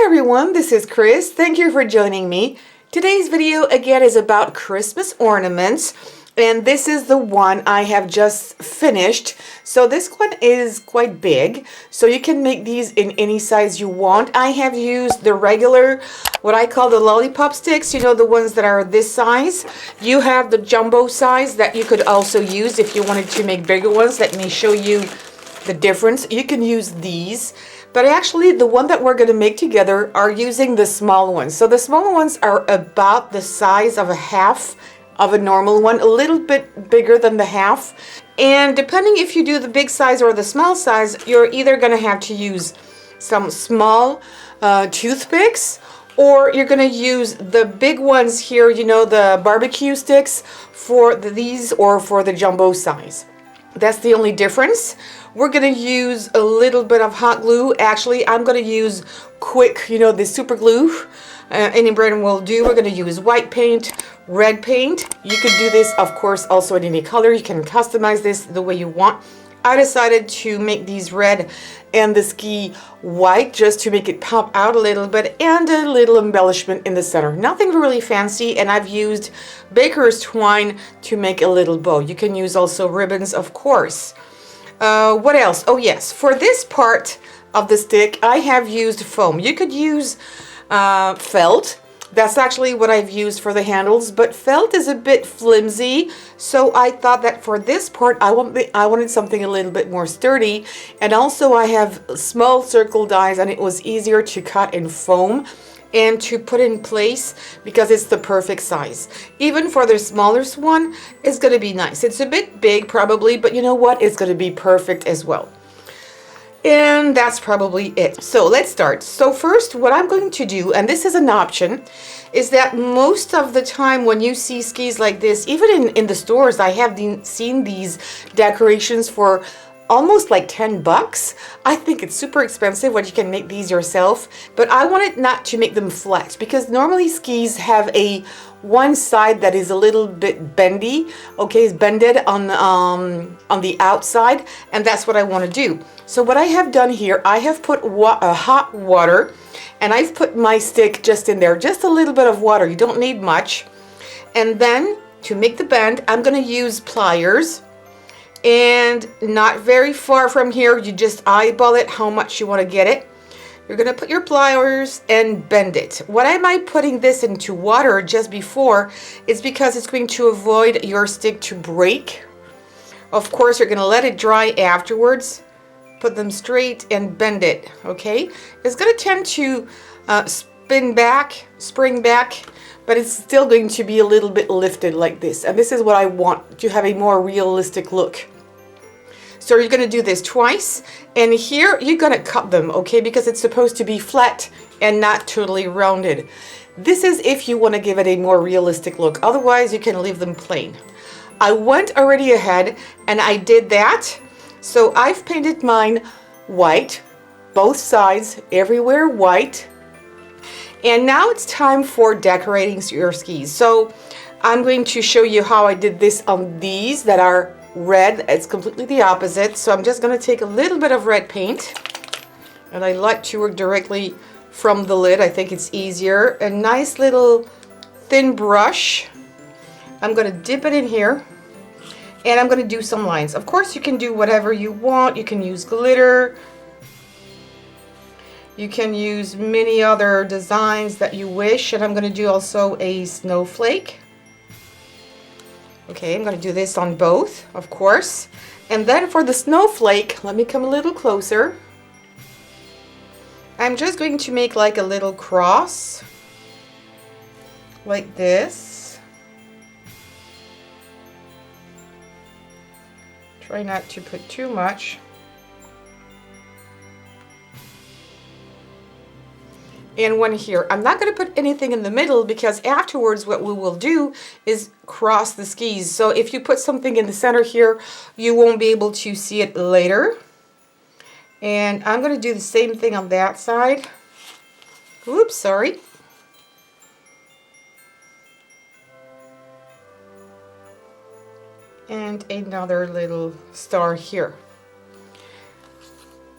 everyone, this is Chris. Thank you for joining me. Today's video again is about Christmas ornaments, and this is the one I have just finished. So this one is quite big, so you can make these in any size you want. I have used the regular, what I call the lollipop sticks, you know, the ones that are this size. You have the jumbo size that you could also use if you wanted to make bigger ones. Let me show you the difference. You can use these. But actually, the one that we're going to make together are using the small ones. So the smaller ones are about the size of a half of a normal one, a little bit bigger than the half. And depending if you do the big size or the small size, you're either going to have to use some small toothpicks, or you're going to use the big ones here, you know, the barbecue sticks for these, or for the jumbo size. That's the only difference. We're going to use a little bit of hot glue. Actually, I'm going to use quick, you know, the super glue. Any brand will do. We're going to use white paint, red paint. You can do this, of course, also in any color. You can customize this the way you want. I decided to make these red and the ski white just to make it pop out a little bit, and a little embellishment in the center. Nothing really fancy, and I've used baker's twine to make a little bow. You can use also ribbons, of course. What else? Oh yes, for this part of the stick I have used foam. You could use felt. That's actually what I've used for the handles, but felt is a bit flimsy, so I thought that for this part I wanted something a little bit more sturdy. And also I have small circle dies, and it was easier to cut in foam and to put in place because it's the perfect size. Even for the smallest one, it's going to be nice. It's a bit big probably, but you know what? It's going to be perfect as well. And that's probably it. So let's start. So first, what I'm going to do, and this is an option, is that most of the time when you see skis like this, even in the stores, I have seen these decorations for almost like 10 bucks. I think it's super expensive when you can make these yourself, but I wanted not to make them flat because normally skis have a one side that is a little bit bendy, okay, it's bended on the outside, and that's what I want to do. So what I have done here, I have put hot water, and I've put my stick just in there, just a little bit of water. You don't need much. And then to make the bend, I'm going to use pliers. And not very far from here, you just eyeball it how much you want to get it. You're going to put your pliers and bend it. Why am I putting this into water just before? It's because it's going to avoid your stick to break. Of course, you're going to let it dry afterwards. Put them straight and bend it, okay? It's going to tend to spring back, but it's still going to be a little bit lifted like this. And this is what I want, to have a more realistic look. So you're going to do this twice, and here you're going to cut them, okay, because it's supposed to be flat and not totally rounded. This is if you want to give it a more realistic look. Otherwise, you can leave them plain. I went already ahead and I did that. So I've painted mine white, both sides, everywhere white. And now it's time for decorating your skis. So I'm going to show you how I did this on these that are red. It's completely the opposite. So I'm just going to take a little bit of red paint, and I like to work directly from the lid. I think it's easier. A nice little thin brush. I'm going to dip it in here, and I'm going to do some lines. Of course, you can do whatever you want. You can use glitter. You can use many other designs that you wish. And I'm going to do also a snowflake. Okay, I'm going to do this on both, of course. And then for the snowflake, let me come a little closer. I'm just going to make like a little cross, like this. Try not to put too much. And one here. I'm not going to put anything in the middle because afterwards what we will do is cross the skis. So if you put something in the center here, you won't be able to see it later. And I'm going to do the same thing on that side. Oops, sorry. And another little star here.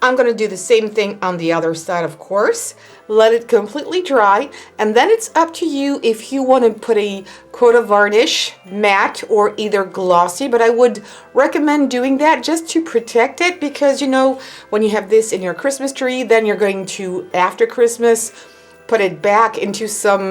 I'm going to do the same thing on the other side, of course. Let it completely dry, and then it's up to you if you want to put a coat of varnish, matte or either glossy, but I would recommend doing that just to protect it, because you know, when you have this in your Christmas tree, then you're going to, after Christmas, put it back into some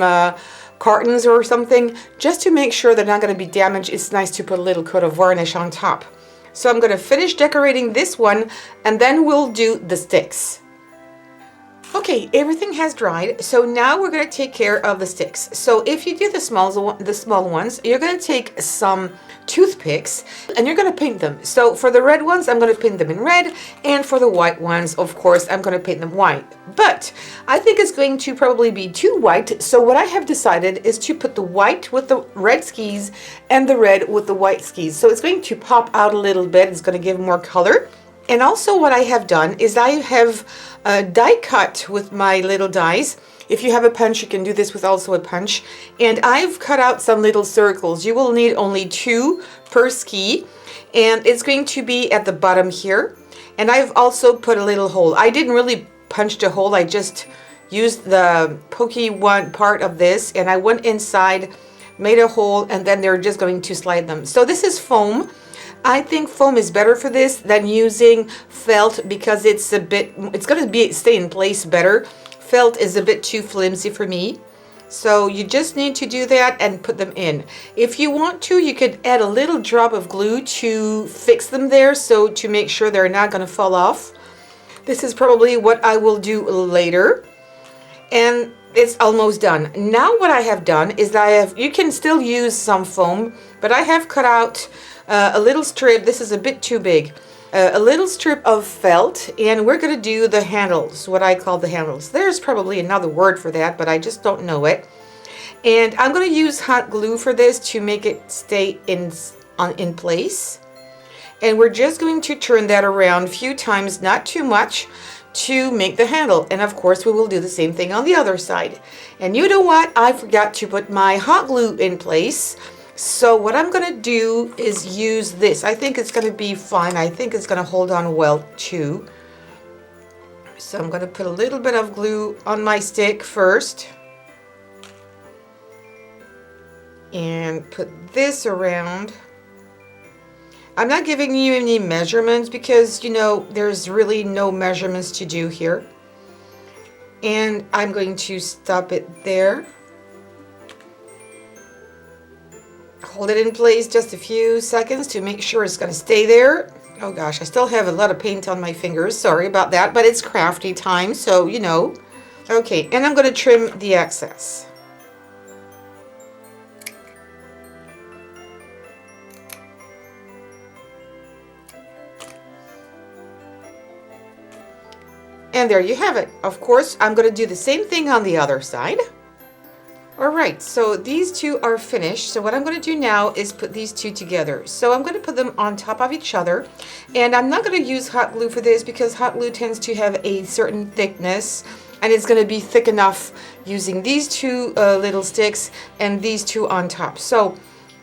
cartons or something, just to make sure they're not going to be damaged. It's nice to put a little coat of varnish on top. So I'm going to finish decorating this one, and then we'll do the sticks. Okay, everything has dried, so now we're going to take care of the sticks. So if you do the small ones, you're going to take some toothpicks and you're going to paint them. So for the red ones, I'm going to paint them in red, and for the white ones, of course, I'm going to paint them white. But I think it's going to probably be too white, so what I have decided is to put the white with the red skis and the red with the white skis. So it's going to pop out a little bit, it's going to give more color. And also what I have done is I have die cut with my little dies. If you have a punch, you can do this with also a punch. And I've cut out some little circles. You will need only 2 per ski. And it's going to be at the bottom here. And I've also put a little hole. I didn't really punch a hole. I just used the pokey one part of this. And I went inside, made a hole, and then they're just going to slide them. So this is foam. I think foam is better for this than using felt, because it's going to stay in place better. Felt is a bit too flimsy for me. So you just need to do that and put them in. If you want to, you could add a little drop of glue to fix them there, so to make sure they're not going to fall off. This is probably what I will do later. And it's almost done. Now what I have done is that you can still use some foam, but I have cut out a little strip. This is a bit too big. A little strip of felt, and we're going to do the handles, what I call the handles. There's probably another word for that, but I just don't know it. And I'm going to use hot glue for this to make it stay in place. And we're just going to turn that around a few times, not too much, to make the handle. And of course we will do the same thing on the other side. And you know what? I forgot to put my hot glue in place. So what I'm going to do is use this. I think it's going to be fine. I think it's going to hold on well too. So I'm going to put a little bit of glue on my stick first. And put this around. I'm not giving you any measurements because, you know, there's really no measurements to do here. And I'm going to stop it there. Hold it in place just a few seconds to make sure it's going to stay there. Oh gosh, I still have a lot of paint on my fingers. Sorry about that, but it's crafty time, so you know. Okay, and I'm going to trim the excess. And there you have it. Of course, I'm going to do the same thing on the other side. Alright, so these two are finished. So what I'm going to do now is put these two together. So I'm going to put them on top of each other. And I'm not going to use hot glue for this because hot glue tends to have a certain thickness. And it's going to be thick enough using these two little sticks and these two on top. So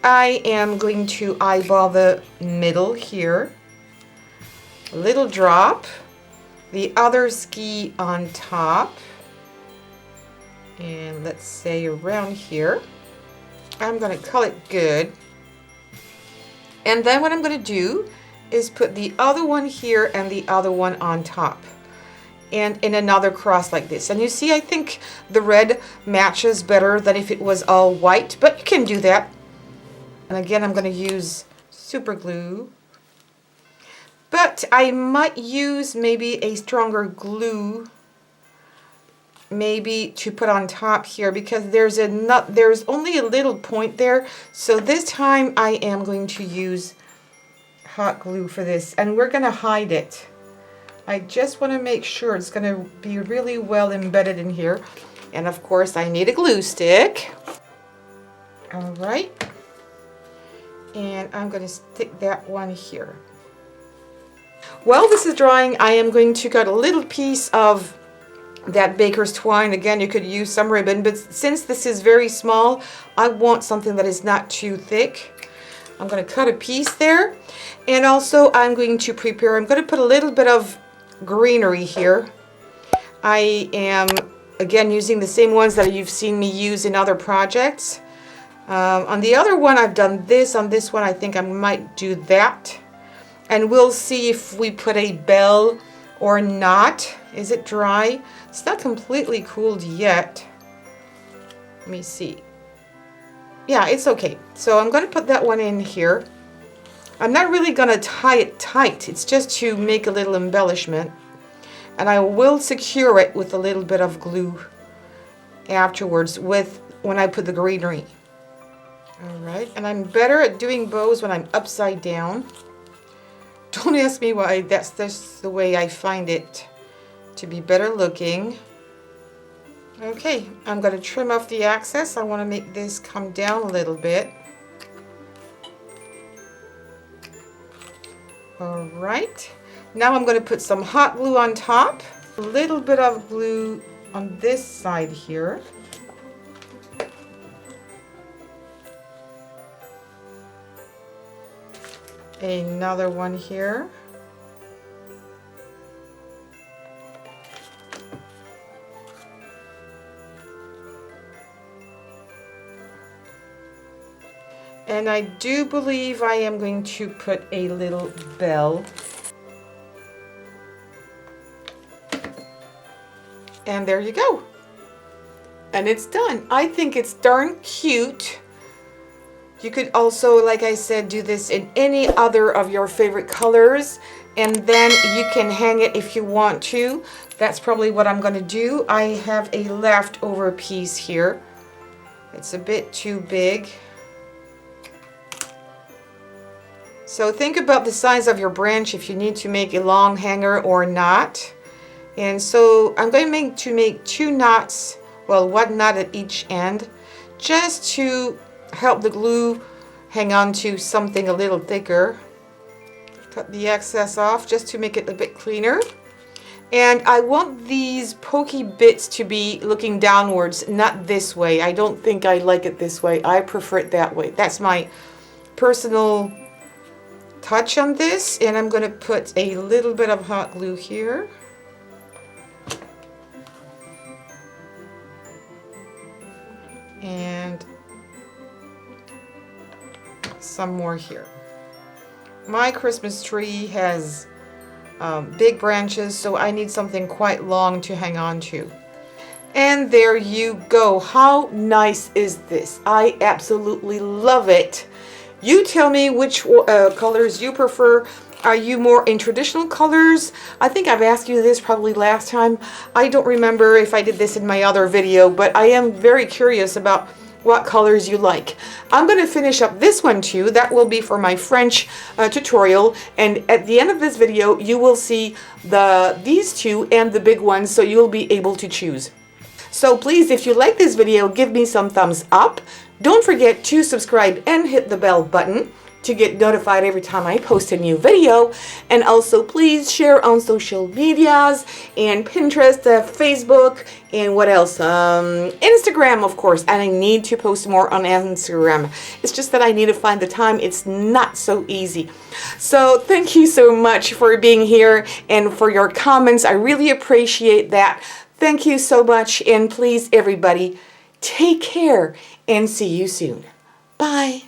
I am going to eyeball the middle here. A little drop. The other ski on top. And let's say around here. I'm going to call it good. And then what I'm going to do is put the other one here and the other one on top. And in another cross like this. And you see, I think the red matches better than if it was all white, but you can do that. And again, I'm going to use super glue. But I might use maybe a stronger glue maybe to put on top here because there's only a little point there. So this time I am going to use hot glue for this, and we're going to hide it. I just want to make sure it's going to be really well embedded in here. And of course I need a glue stick. All right. And I'm going to stick that one here. While this is drying, I am going to cut a little piece of that baker's twine. Again, you could use some ribbon, but since this is very small, I want something that is not too thick. I'm going to cut a piece there. And also I'm going to prepare, I'm going to put a little bit of greenery here. I am again using the same ones that you've seen me use in other projects. On the other one I've done this. On this one I think I might do that. And we'll see if we put a bell or not. Is it dry? It's not completely cooled yet. Let me see. Yeah, it's okay. So I'm going to put that one in here. I'm not really going to tie it tight. It's just to make a little embellishment. And I will secure it with a little bit of glue afterwards when I put the greenery. Alright, and I'm better at doing bows when I'm upside down. Don't ask me why, that's just the way I find it to be better looking. Okay, I'm going to trim off the excess. I want to make this come down a little bit. Alright, now I'm going to put some hot glue on top. A little bit of glue on this side here. Another one here. And I do believe I am going to put a little bell. And there you go. And it's done. I think it's darn cute. You could also, like I said, do this in any other of your favorite colors, and then you can hang it if you want to. That's probably what I'm going to do. I have a leftover piece here. It's a bit too big. So think about the size of your branch if you need to make a long hanger or not. And so I'm going to make 2 knots, well, 1 knot at each end, just to help the glue hang on to something a little thicker. Cut the excess off just to make it a bit cleaner. And I want these pokey bits to be looking downwards, not this way. I don't think I like it this way. I prefer it that way. That's my personal touch on this. And I'm going to put a little bit of hot glue here. And some more here. My Christmas tree has big branches, so I need something quite long to hang on to. And there you go. How nice is this? I absolutely love it. You tell me which colors you prefer. Are you more in traditional colors? I think I've asked you this probably last time. I don't remember if I did this in my other video, but I am very curious about what colors you like. I'm going to finish up this one too. That will be for my French tutorial, and at the end of this video you will see these two and the big ones, so you'll be able to choose. So please, if you like this video, give me some thumbs up. Don't forget to subscribe and hit the bell button to get notified every time I post a new video. And also please share on social medias and Pinterest, Facebook, and what else? Instagram, of course. And I need to post more on Instagram. It's just that I need to find the time. It's not so easy. So thank you so much for being here and for your comments. I really appreciate that. Thank you so much. And please, everybody, take care and see you soon. Bye.